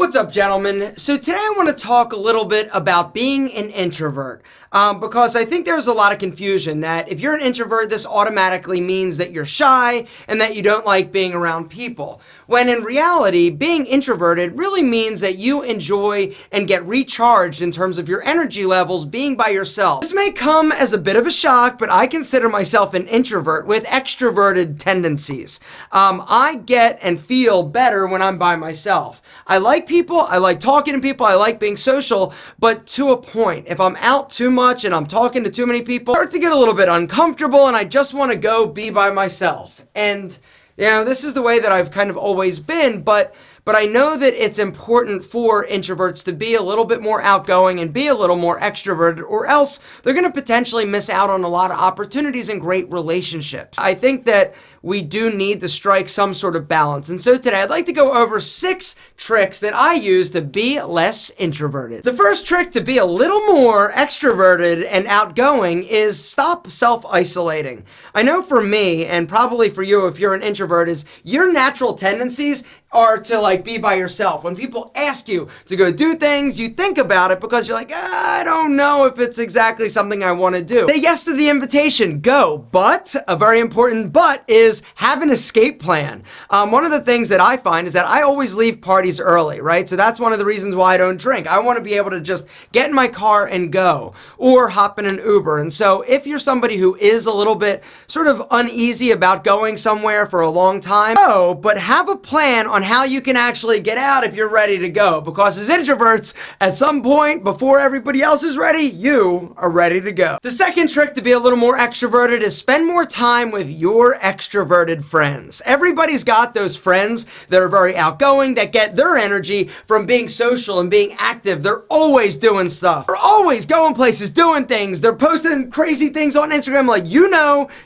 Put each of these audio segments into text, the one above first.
What's up, gentlemen? So today I want to talk a little bit about being an introvert. Because I think there's a lot of confusion that if you're an introvert, this automatically means that you're shy and that you don't like being around people. When in reality, being introverted really means that you enjoy and get recharged in terms of your energy levels being by yourself. This may come as a bit of a shock, but I consider myself an introvert with extroverted tendencies. I get and feel better when I'm by myself. I like people, I like talking to people, I like being social, but to a point. If I'm out too much and I'm talking to too many people, I start to get a little bit uncomfortable and I just want to go be by myself. And this is the way that I've kind of always been, but I know that it's important for introverts to be a little bit more outgoing and be a little more extroverted, or else they're going to potentially miss out on a lot of opportunities and great relationships. I think that we do need to strike some sort of balance. And so today I'd like to go over 6 tricks that I use to be less introverted. The first trick to be a little more extroverted and outgoing is stop self-isolating. I know for me, and probably for you if you're an introvert, is your natural tendencies are to be by yourself. When people ask you to go do things, you think about it because you're like, I don't know if it's exactly something I want to do. Say yes to the invitation, go. But, a very important but is have an escape plan. One of the things that I find is that I always leave parties early, right? So that's one of the reasons why I don't drink. I want to be able to just get in my car and go, or hop in an Uber. And so if you're somebody who is a little bit sort of uneasy about going somewhere for a long time, go, but have a plan on how you can actually get out if you're ready to go. Because as introverts, at some point before everybody else is ready, you are ready to go. The second trick to be a little more extroverted is spend more time with your extroverted friends. Everybody's got those friends that are very outgoing, that get their energy from being social and being active. They're always doing stuff. They're always going places, doing things. They're posting crazy things on Instagram,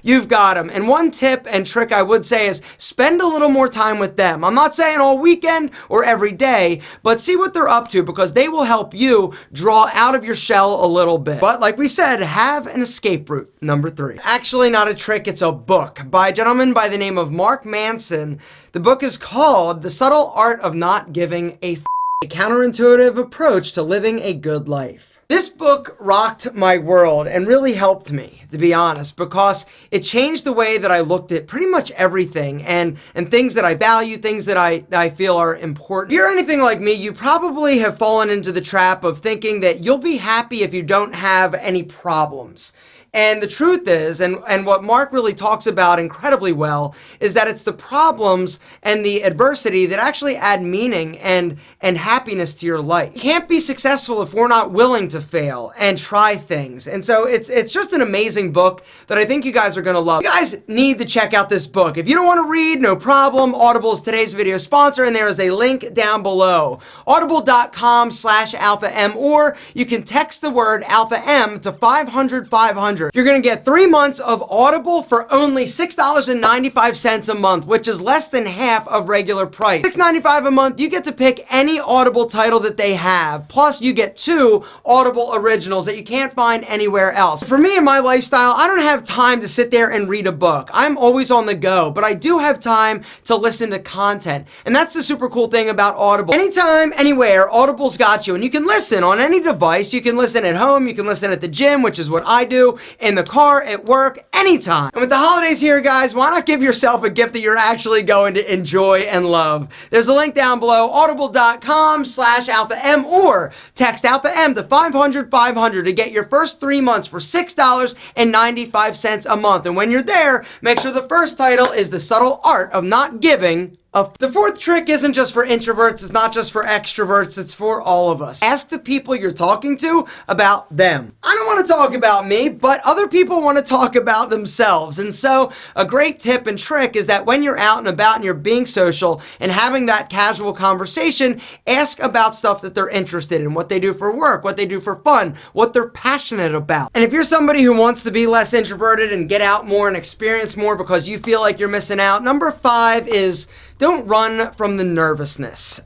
you've got them. And one tip and trick I would say is spend a little more time with them. I'm not saying all weekend or every day, but see what they're up to, because they will help you draw out of your shell a little bit. But like we said, have an escape route. Number 3. Actually not a trick, it's a book by a gentleman by the name of Mark Manson. The book is called The Subtle Art of Not Giving a Counterintuitive Approach to Living a Good Life. This book rocked my world and really helped me, to be honest, because it changed the way that I looked at pretty much everything and things that I value, things that I feel are important. If you're anything like me, you probably have fallen into the trap of thinking that you'll be happy if you don't have any problems. And the truth is, and what Mark really talks about incredibly well, is that it's the problems and the adversity that actually add meaning and happiness to your life. You can't be successful if we're not willing to fail and try things. And so it's just an amazing book that I think you guys are going to love. You guys need to check out this book. If you don't want to read, no problem. Audible is today's video sponsor, and there is a link down below. Audible.com/AlphaM, or you can text the word AlphaM to 500-500. You're going to get 3 months of Audible for only $6.95 a month, which is less than half of regular price. $6.95 a month, you get to pick any Audible title that they have. Plus, you get 2 Audible originals that you can't find anywhere else. For me and my lifestyle, I don't have time to sit there and read a book. I'm always on the go, but I do have time to listen to content. And that's the super cool thing about Audible. Anytime, anywhere, Audible's got you. And you can listen on any device. You can listen at home, you can listen at the gym, which is what I do, in the car, at work, anytime. And with the holidays here, guys, why not give yourself a gift that you're actually going to enjoy and love? There's a link down below, audible.com/AlphaM, or text AlphaM to 500-500 to get your first 3 months for $6.95 a month. And when you're there, make sure the first title is The Subtle Art of Not Giving a The fourth trick isn't just for introverts, it's not just for extroverts, it's for all of us. Ask the people you're talking to about them. I don't want to talk about me, but other people want to talk about themselves. And so a great tip and trick is that when you're out and about and you're being social and having that casual conversation, ask about stuff that they're interested in, what they do for work, what they do for fun, what they're passionate about. And if you're somebody who wants to be less introverted and get out more and experience more because you feel like you're missing out, number 5 is don't run from the nervousness.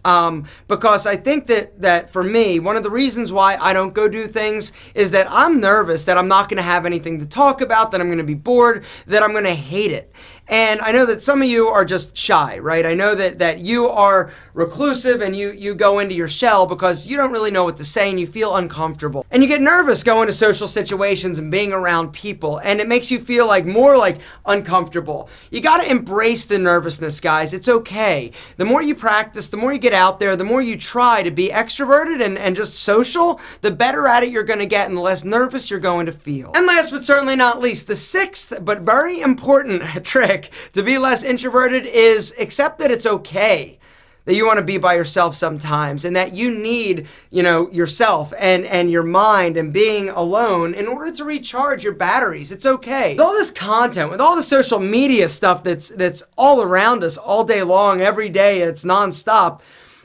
Because I think that for me, one of the reasons why I don't go do things is that I'm nervous that I'm not going to have anything to talk about, that I'm going to be bored, that I'm going to hate it. And I know that some of you are just shy, right? I know that you are reclusive and you go into your shell because you don't really know what to say and you feel uncomfortable. And you get nervous going to social situations and being around people, and it makes you feel like more like uncomfortable. You got to embrace the nervousness, guys. It's okay. The more you practice, the more you get out there, the more you try to be extroverted and just social, the better at it you're going to get and the less nervous you're going to feel. And last but certainly not least, the sixth but very important trick to be less introverted is accept that it's okay that you want to be by yourself sometimes and that you need, yourself and your mind and being alone in order to recharge your batteries. It's okay. With all this content, with all the social media stuff that's all around us all day long, every day, it's nonstop,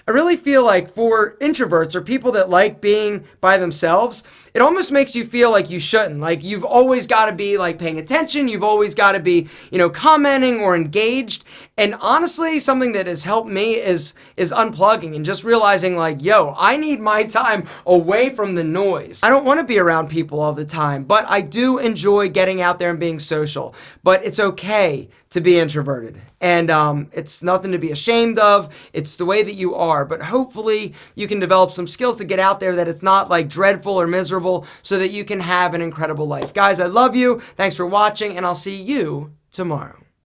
I really feel like for introverts or people that like being by themselves, it almost makes you feel like you shouldn't. Like you've always got to be like paying attention. You've always got to be, commenting or engaged. And honestly, something that has helped me is unplugging and just realizing like, yo, I need my time away from the noise. I don't want to be around people all the time, but I do enjoy getting out there and being social. But it's okay to be introverted. And it's nothing to be ashamed of. It's the way that you are. But hopefully you can develop some skills to get out there that it's not like dreadful or miserable so that you can have an incredible life. Guys, I love you. Thanks for watching, and I'll see you tomorrow.